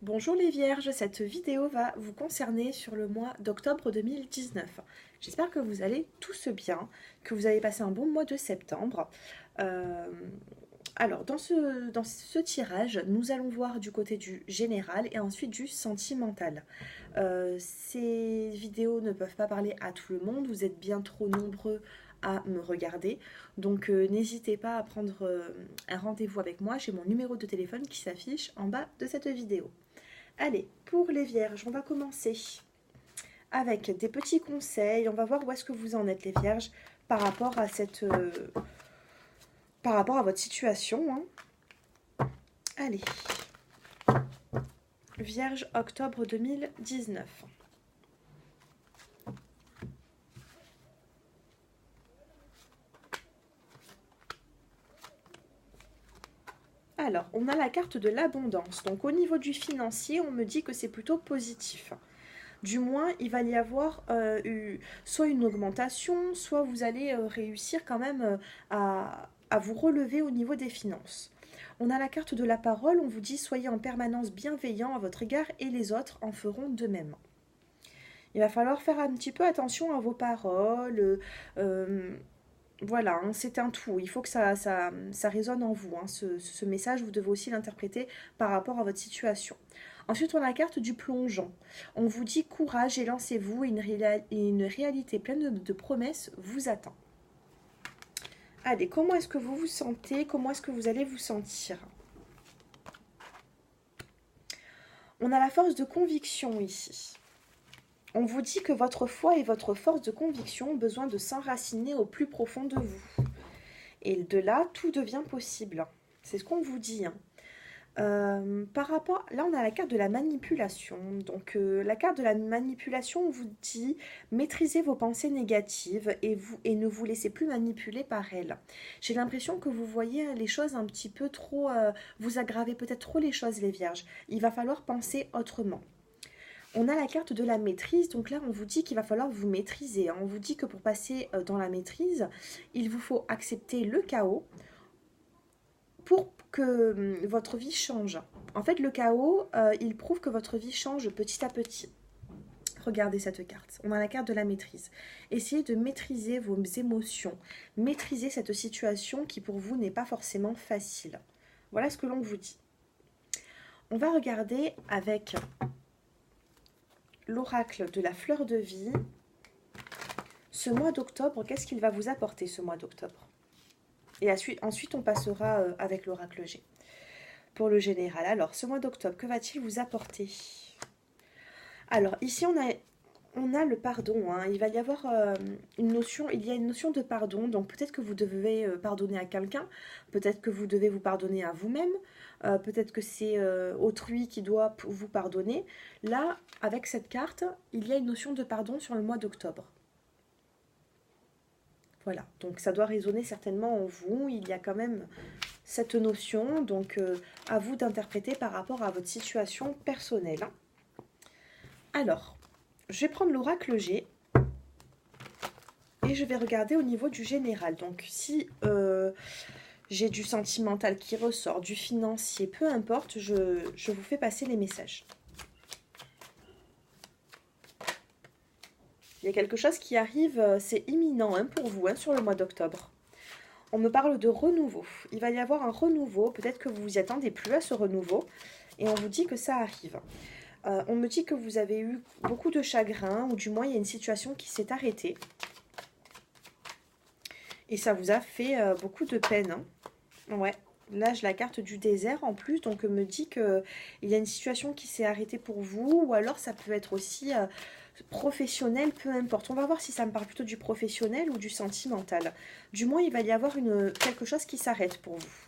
Bonjour les vierges, cette vidéo va vous concerner sur le mois d'octobre 2019. J'espère que vous allez tous bien, que vous avez passé un bon mois de septembre. Euh, alors, dans ce tirage, nous allons voir du côté du général et ensuite du sentimental. Ces vidéos ne peuvent pas parler à tout le monde, vous êtes bien trop nombreux à me regarder. Donc n'hésitez pas à prendre un rendez-vous avec moi, j'ai mon numéro de téléphone qui s'affiche en bas de cette vidéo. Allez, pour les vierges, on va commencer avec des petits conseils. On va voir où est-ce que vous en êtes les vierges par rapport à par rapport à votre situation, hein. Allez, Vierge octobre 2019. Alors, on a la carte de l'abondance. Donc au niveau du financier, on me dit que c'est plutôt positif. Du moins, il va y avoir soit une augmentation, soit vous allez réussir quand même à vous relever au niveau des finances. On a la carte de la parole, on vous dit soyez en permanence bienveillant à votre égard et les autres en feront de même. Il va falloir faire un petit peu attention à vos paroles. Voilà, hein, c'est un tout. Il faut que ça résonne en vous, hein. Ce message, vous devez aussi l'interpréter par rapport à votre situation. Ensuite, on a la carte du plongeon. On vous dit courage et lancez-vous, une réalité pleine de promesses vous attend. Allez, comment est-ce que vous vous sentez? Comment est-ce que vous allez vous sentir? On a la force de conviction ici. On vous dit que votre foi et votre force de conviction ont besoin de s'enraciner au plus profond de vous. Et de là, tout devient possible. C'est ce qu'on vous dit, hein. Par rapport, là on a la carte de la manipulation. Donc la carte de la manipulation, on vous dit maîtrisez vos pensées négatives et ne vous laissez plus manipuler par elles. J'ai l'impression que vous voyez les choses un petit peu trop, vous aggravez peut-être trop les choses les vierges. Il va falloir penser autrement. On a la carte de la maîtrise, donc là on vous dit qu'il va falloir vous maîtriser, hein. On vous dit que pour passer dans la maîtrise, il vous faut accepter le chaos pour que votre vie change. En fait, le chaos, il prouve que votre vie change petit à petit. Regardez cette carte. On a la carte de la maîtrise. Essayez de maîtriser vos émotions. Maîtriser cette situation qui pour vous n'est pas forcément facile. Voilà ce que l'on vous dit. On va regarder avec l'oracle de la fleur de vie. Ce mois d'octobre, qu'est-ce qu'il va vous apporter ce mois d'octobre? Et ensuite, on passera avec l'oracle G. Pour le général. Alors, ce mois d'octobre, que va-t-il vous apporter? Alors, ici, on a le pardon, hein. Il va y avoir une notion de pardon. Donc, peut-être que vous devez pardonner à quelqu'un. Peut-être que vous devez vous pardonner à vous-même. Peut-être que c'est autrui qui doit vous pardonner. Là, avec cette carte, il y a une notion de pardon sur le mois d'octobre. Voilà, donc ça doit résonner certainement en vous. Il y a quand même cette notion, donc à vous d'interpréter par rapport à votre situation personnelle. Alors, je vais prendre l'oracle G et je vais regarder au niveau du général. Donc si j'ai du sentimental qui ressort, du financier, peu importe, je vous fais passer les messages. Il y a quelque chose qui arrive, c'est imminent hein, pour vous hein, sur le mois d'octobre. On me parle de renouveau. Il va y avoir un renouveau. Peut-être que vous vous y attendez plus à ce renouveau. Et on vous dit que ça arrive. On me dit que vous avez eu beaucoup de chagrin. Ou du moins, il y a une situation qui s'est arrêtée. Et ça vous a fait beaucoup de peine. Hein. Ouais. Là, j'ai la carte du désert en plus. Donc, on me dit qu'il y a une situation qui s'est arrêtée pour vous. Ou alors, ça peut être aussi... professionnel, peu importe. On va voir si ça me parle plutôt du professionnel ou du sentimental. Du moins, il va y avoir quelque chose qui s'arrête pour vous.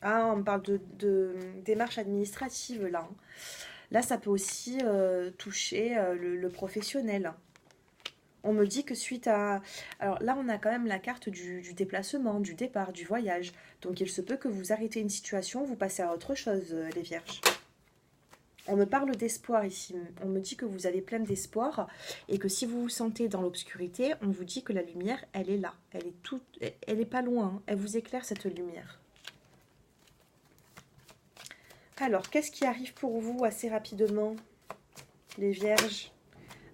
Ah, on me parle de démarche administrative, là. Là, ça peut aussi toucher le professionnel. On me dit que suite à... Alors là, on a quand même la carte du déplacement, du départ, du voyage. Donc, il se peut que vous arrêtez une situation, vous passez à autre chose, les vierges. On me parle d'espoir ici. On me dit que vous avez plein d'espoir et que si vous vous sentez dans l'obscurité, on vous dit que la lumière, elle est là. Elle est pas loin. Elle vous éclaire, cette lumière. Alors, qu'est-ce qui arrive pour vous assez rapidement, les vierges?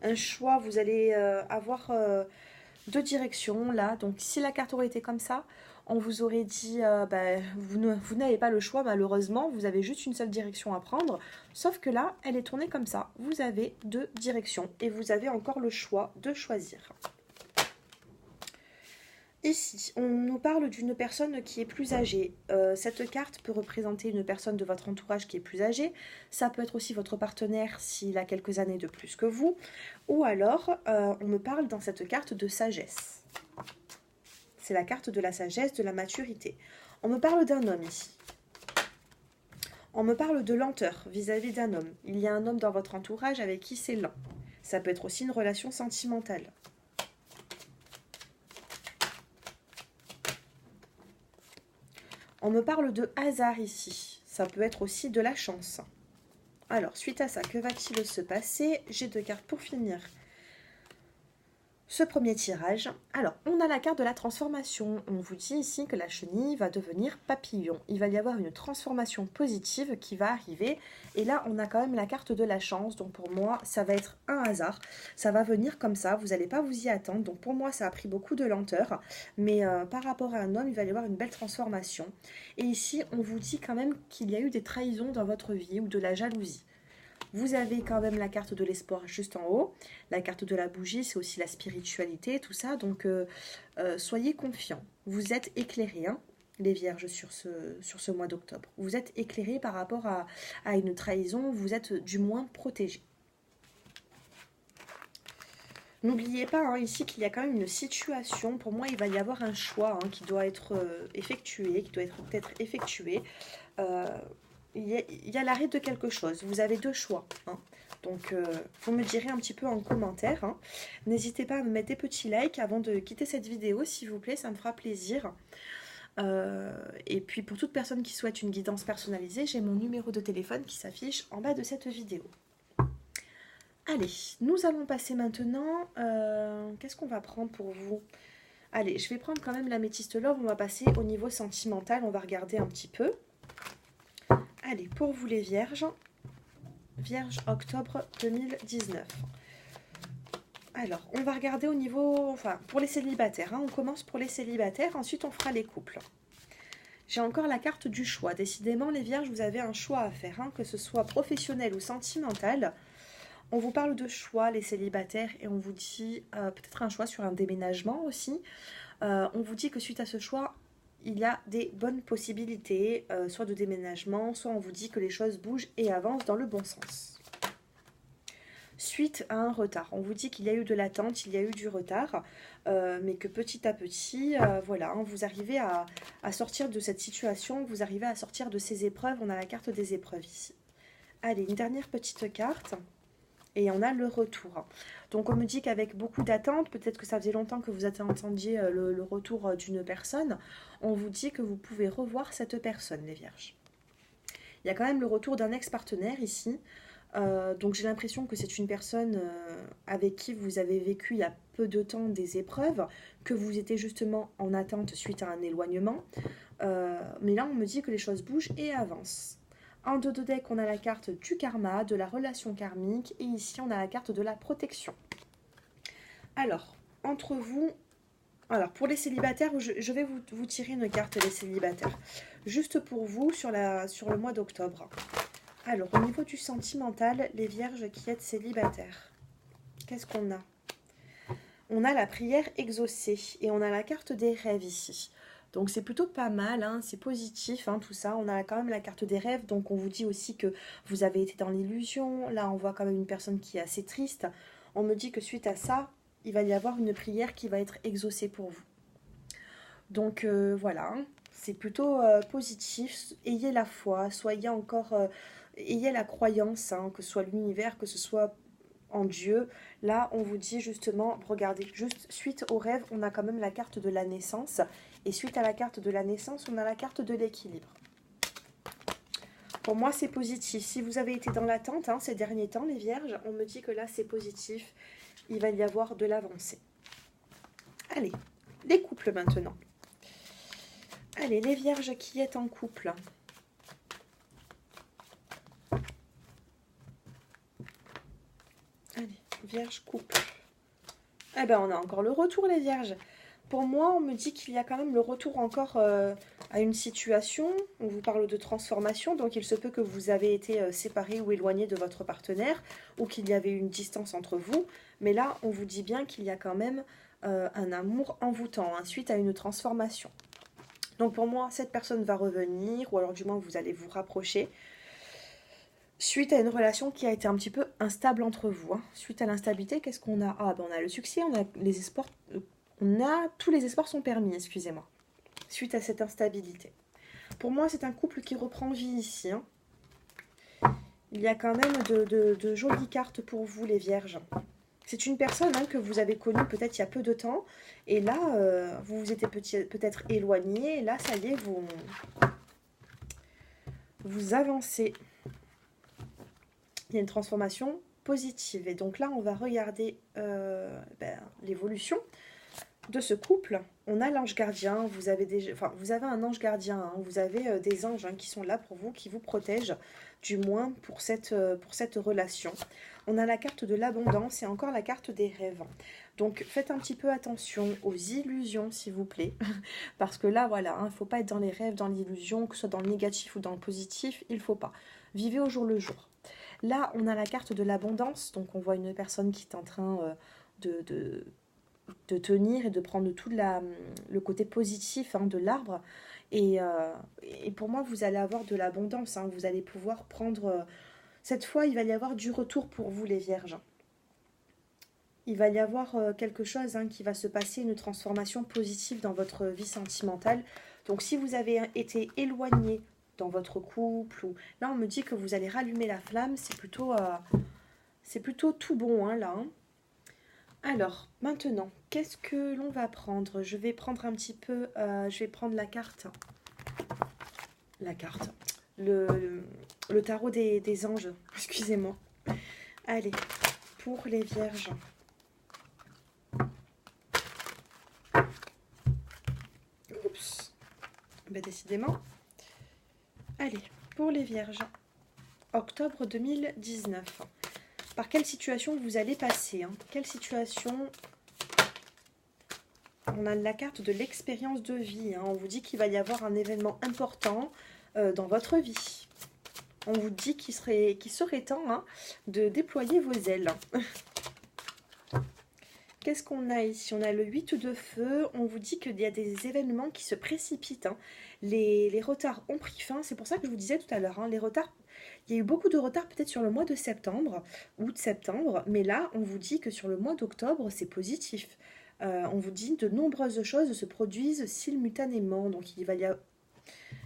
Un choix, vous allez avoir deux directions là. Donc, si la carte aurait été comme ça, on vous aurait dit, vous n'avez pas le choix malheureusement, vous avez juste une seule direction à prendre. Sauf que là, elle est tournée comme ça. Vous avez deux directions et vous avez encore le choix de choisir. Ici, on nous parle d'une personne qui est plus âgée. Cette carte peut représenter une personne de votre entourage qui est plus âgée. Ça peut être aussi votre partenaire s'il a quelques années de plus que vous. Ou alors, on me parle dans cette carte de sagesse. C'est la carte de la sagesse, de la maturité. On me parle d'un homme ici. On me parle de lenteur vis-à-vis d'un homme. Il y a un homme dans votre entourage avec qui c'est lent. Ça peut être aussi une relation sentimentale. On me parle de hasard ici. Ça peut être aussi de la chance. Alors, suite à ça, que va-t-il se passer? J'ai deux cartes pour finir ce premier tirage. Alors, on a la carte de la transformation. On vous dit ici que la chenille va devenir papillon. Il va y avoir une transformation positive qui va arriver. Et là, on a quand même la carte de la chance. Donc pour moi, ça va être un hasard. Ça va venir comme ça. Vous n'allez pas vous y attendre. Donc pour moi, ça a pris beaucoup de lenteur. Mais par rapport à un homme, il va y avoir une belle transformation. Et ici, on vous dit quand même qu'il y a eu des trahisons dans votre vie ou de la jalousie. Vous avez quand même la carte de l'espoir juste en haut. La carte de la bougie, c'est aussi la spiritualité, tout ça. Donc, soyez confiants. Vous êtes éclairés, hein, les vierges, sur ce mois d'octobre. Vous êtes éclairés par rapport à une trahison. Vous êtes du moins protégés. N'oubliez pas ici qu'il y a quand même une situation. Pour moi, il va y avoir un choix qui doit être effectué, qui doit être peut-être effectué. Il y a l'arrêt de quelque chose. Vous avez deux choix. Donc, vous me direz un petit peu en commentaire. N'hésitez pas à me mettre des petits likes avant de quitter cette vidéo, s'il vous plaît. Ça me fera plaisir. Et puis, pour toute personne qui souhaite une guidance personnalisée, j'ai mon numéro de téléphone qui s'affiche en bas de cette vidéo. Allez, nous allons passer maintenant... Qu'est-ce qu'on va prendre pour vous? Allez, je vais prendre quand même l'améthyste love. On va passer au niveau sentimental. On va regarder un petit peu. Allez, pour vous les vierges, Vierge octobre 2019. Alors, on va regarder au niveau, enfin, pour les célibataires. On commence pour les célibataires, ensuite on fera les couples. J'ai encore la carte du choix. Décidément, les vierges, vous avez un choix à faire, que ce soit professionnel ou sentimental. On vous parle de choix, les célibataires, et on vous dit peut-être un choix sur un déménagement aussi. On vous dit que suite à ce choix, il y a des bonnes possibilités, soit de déménagement, soit on vous dit que les choses bougent et avancent dans le bon sens. Suite à un retard, on vous dit qu'il y a eu de l'attente, il y a eu du retard, mais que petit à petit, voilà, vous arrivez à sortir de cette situation, vous arrivez à sortir de ces épreuves. On a la carte des épreuves ici. Allez, une dernière petite carte. Et on a le retour. Donc on me dit qu'avec beaucoup d'attente, peut-être que ça faisait longtemps que vous attendiez le retour d'une personne, on vous dit que vous pouvez revoir cette personne, les vierges. Il y a quand même le retour d'un ex-partenaire ici. Donc j'ai l'impression que c'est une personne avec qui vous avez vécu il y a peu de temps des épreuves, que vous étiez justement en attente suite à un éloignement. Mais là on me dit que les choses bougent et avancent. En dos de deck, on a la carte du karma, de la relation karmique, et ici, on a la carte de la protection. Alors, entre vous... Alors, pour les célibataires, je vais vous tirer une carte, les célibataires. Juste pour vous, sur le mois d'octobre. Alors, au niveau du sentimental, les vierges qui êtes célibataires, qu'est-ce qu'on a? On a la prière exaucée, et on a la carte des rêves ici. Donc c'est plutôt pas mal, c'est positif tout ça. On a quand même la carte des rêves, donc on vous dit aussi que vous avez été dans l'illusion. Là on voit quand même une personne qui est assez triste. On me dit que suite à ça, il va y avoir une prière qui va être exaucée pour vous. Donc voilà, c'est plutôt positif. Ayez la foi, soyez encore... ayez la croyance, que ce soit l'univers, que ce soit en Dieu. Là on vous dit justement, regardez, juste suite au rêve, on a quand même la carte de la naissance. Et suite à la carte de la naissance, on a la carte de l'équilibre. Pour moi, c'est positif. Si vous avez été dans l'attente ces derniers temps, les vierges, on me dit que là, c'est positif. Il va y avoir de l'avancée. Allez, les couples maintenant. Allez, les vierges qui êtes en couple. Vierge couple. Eh ben, on a encore le retour, les vierges. Pour moi, on me dit qu'il y a quand même le retour encore à une situation. On vous parle de transformation, donc il se peut que vous avez été séparés ou éloignés de votre partenaire, ou qu'il y avait une distance entre vous. Mais là, on vous dit bien qu'il y a quand même un amour envoûtant, hein, suite à une transformation. Donc pour moi, cette personne va revenir, ou alors du moins vous allez vous rapprocher, suite à une relation qui a été un petit peu instable entre vous. Hein. Suite à l'instabilité, qu'est-ce qu'on a? Ah, ben on a le succès, on a les espoirs, tous les espoirs sont permis, excusez-moi, suite à cette instabilité. Pour moi, c'est un couple qui reprend vie ici. Hein. Il y a quand même de jolies cartes pour vous, les vierges. C'est une personne que vous avez connue peut-être il y a peu de temps, et là, vous vous étiez peut-être éloigné, et là, ça y est, vous avancez. Il y a une transformation positive. Et donc là, on va regarder l'évolution de ce couple. On a l'ange gardien. Vous avez un ange gardien. Hein, vous avez des anges qui sont là pour vous, qui vous protègent, du moins pour cette relation. On a la carte de l'abondance et encore la carte des rêves. Donc faites un petit peu attention aux illusions, s'il vous plaît. Parce que là, voilà, il ne faut pas être dans les rêves, dans l'illusion, que ce soit dans le négatif ou dans le positif. Il ne faut pas. Vivez au jour le jour. Là, on a la carte de l'abondance, donc on voit une personne qui est en train de tenir et de prendre tout le côté positif de l'arbre. Et pour moi, vous allez avoir de l'abondance, hein. Vous allez pouvoir prendre... cette fois, il va y avoir du retour pour vous, les vierges. Il va y avoir quelque chose qui va se passer, une transformation positive dans votre vie sentimentale. Donc, si vous avez été éloigné dans votre couple, ou là on me dit que vous allez rallumer la flamme, c'est plutôt tout bon là. Hein. Alors maintenant, qu'est-ce que l'on va prendre? Je vais prendre un petit peu, je vais prendre la carte, le tarot des anges, excusez-moi. Allez, pour les vierges. Oups, ben décidément. Allez, pour les vierges, octobre 2019. Par quelle situation vous allez passer, hein? Quelle situation? On a la carte de l'expérience de vie. Hein. On vous dit qu'il va y avoir un événement important dans votre vie. On vous dit qu'il serait temps de déployer vos ailes. Qu'est-ce qu'on a ici? On a le 8 de feu. On vous dit qu'il y a des événements qui se précipitent. Hein. Les retards ont pris fin. C'est pour ça que je vous disais tout à l'heure, les retards. Il y a eu beaucoup de retards peut-être sur le mois de septembre, août-septembre. Mais là, on vous dit que sur le mois d'octobre, c'est positif. On vous dit de nombreuses choses se produisent simultanément. Donc il va y avoir...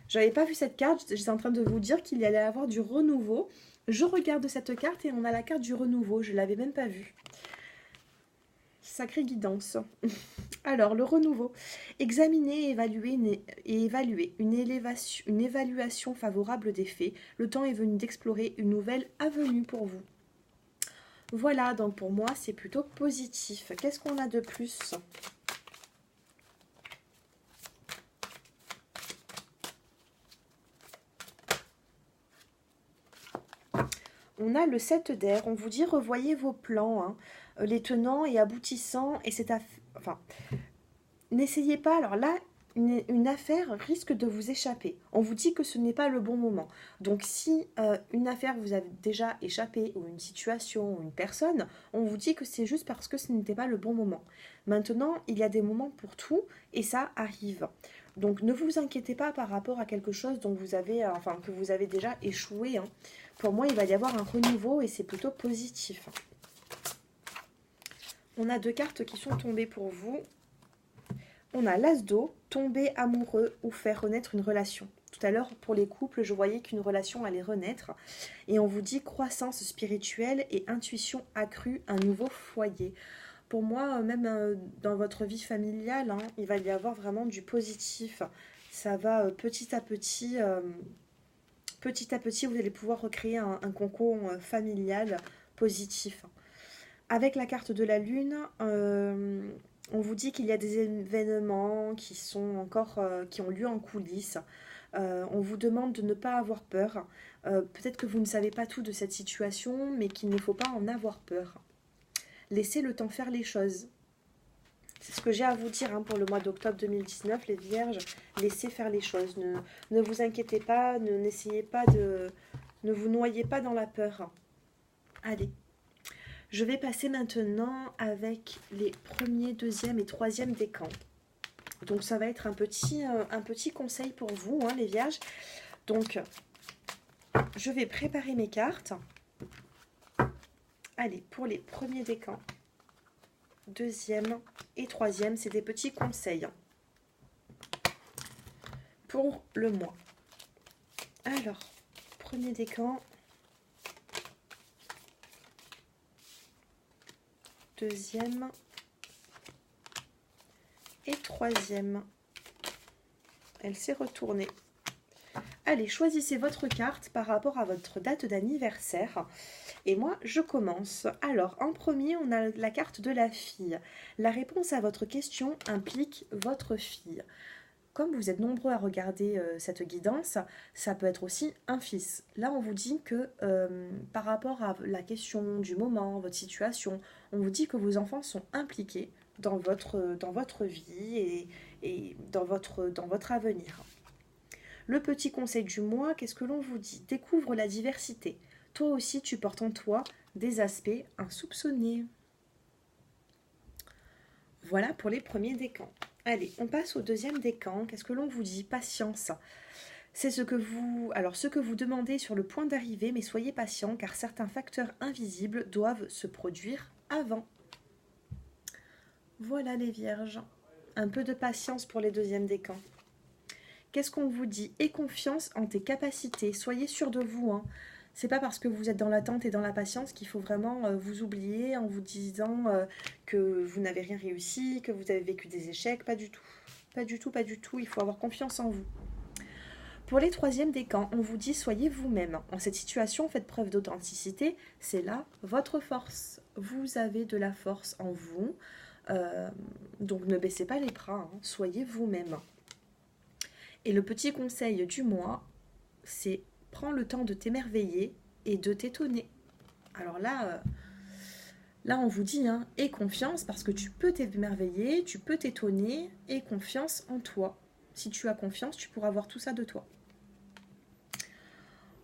J'avais pas vu cette carte. J'étais en train de vous dire qu'il y allait avoir du renouveau. Je regarde cette carte et on a la carte du renouveau. Je l'avais même pas vue. Sacrée guidance. Alors, le renouveau. Examiner et évaluer une évaluation favorable des faits. Le temps est venu d'explorer une nouvelle avenue pour vous. Voilà, donc pour moi, c'est plutôt positif. Qu'est-ce qu'on a de plus? On a le 7 d'air. On vous dit revoyez vos plans, les tenants et aboutissants. Et c'est enfin, n'essayez pas. Alors là, une affaire risque de vous échapper. On vous dit que ce n'est pas le bon moment. Donc si une affaire vous a déjà échappé, ou une situation, ou une personne, on vous dit que c'est juste parce que ce n'était pas le bon moment. Maintenant, il y a des moments pour tout, et ça arrive. Donc ne vous inquiétez pas par rapport à quelque chose dont vous avez, que vous avez déjà échoué. Hein. Pour moi, il va y avoir un renouveau et c'est plutôt positif. On a deux cartes qui sont tombées pour vous. On a l'as d'eau, tomber amoureux ou faire renaître une relation. Tout à l'heure, pour les couples, je voyais qu'une relation allait renaître. Et on vous dit croissance spirituelle et intuition accrue, un nouveau foyer. Pour moi, même dans votre vie familiale, il va y avoir vraiment du positif. Ça va petit à petit, vous allez pouvoir recréer un cocon familial positif. Avec la carte de la lune, on vous dit qu'il y a des événements qui ont lieu en coulisses. On vous demande de ne pas avoir peur. Peut-être que vous ne savez pas tout de cette situation, mais qu'il ne faut pas en avoir peur. Laissez le temps faire les choses. C'est ce que j'ai à vous dire hein, pour le mois d'octobre 2019, les vierges. Laissez faire les choses. Ne vous inquiétez pas, n'essayez pas de... Ne vous noyez pas dans la peur. Allez. Je vais passer maintenant avec les premiers, deuxième et troisième décans. Donc ça va être un petit conseil pour vous, hein, les vierges. Donc, je vais préparer mes cartes. Allez, pour les premiers décans, deuxième et troisième, c'est des petits conseils pour le mois. Alors, premier décan, deuxième et troisième. Elle s'est retournée. Allez, choisissez votre carte par rapport à votre date d'anniversaire. Et moi, je commence. Alors, en premier, on a la carte de la fille. La réponse à votre question implique votre fille. Comme vous êtes nombreux à regarder cette guidance, ça peut être aussi un fils. Là, on vous dit que par rapport à la question du moment, votre situation, on vous dit que vos enfants sont impliqués dans votre vie et dans votre avenir. Le petit conseil du mois, qu'est-ce que l'on vous dit? Découvre la diversité. Toi aussi, tu portes en toi des aspects insoupçonnés. Voilà pour les premiers décans. Allez, on passe au deuxième décan. Qu'est-ce que l'on vous dit? Patience. C'est ce que vous demandez sur le point d'arriver, mais soyez patient car certains facteurs invisibles doivent se produire avant. Voilà les vierges. Un peu de patience pour les deuxièmes décans. Qu'est-ce qu'on vous dit? Aie confiance en tes capacités. Soyez sûr de vous. Hein. C'est pas parce que vous êtes dans l'attente et dans la patience qu'il faut vraiment vous oublier en vous disant que vous n'avez rien réussi, que vous avez vécu des échecs. Pas du tout. Pas du tout, pas du tout. Il faut avoir confiance en vous. Pour les troisièmes décans, on vous dit soyez vous-même. En cette situation, faites preuve d'authenticité. C'est là votre force. Vous avez de la force en vous. Donc ne baissez pas les bras. Hein. Soyez vous-même. Et le petit conseil du mois, c'est prends le temps de t'émerveiller et de t'étonner. Alors là, on vous dit, hein, aie confiance parce que tu peux t'émerveiller, tu peux t'étonner, aie confiance en toi. Si tu as confiance, tu pourras voir tout ça de toi.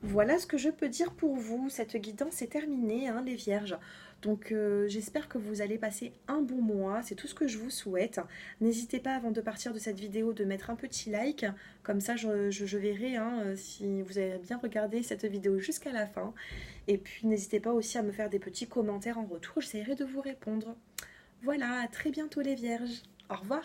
Voilà ce que je peux dire pour vous. Cette guidance est terminée, hein, les vierges. Donc j'espère que vous allez passer un bon mois, c'est tout ce que je vous souhaite. N'hésitez pas avant de partir de cette vidéo de mettre un petit like, comme ça je verrai hein, si vous avez bien regardé cette vidéo jusqu'à la fin. Et puis n'hésitez pas aussi à me faire des petits commentaires en retour, j'essaierai de vous répondre. Voilà, à très bientôt les vierges, au revoir.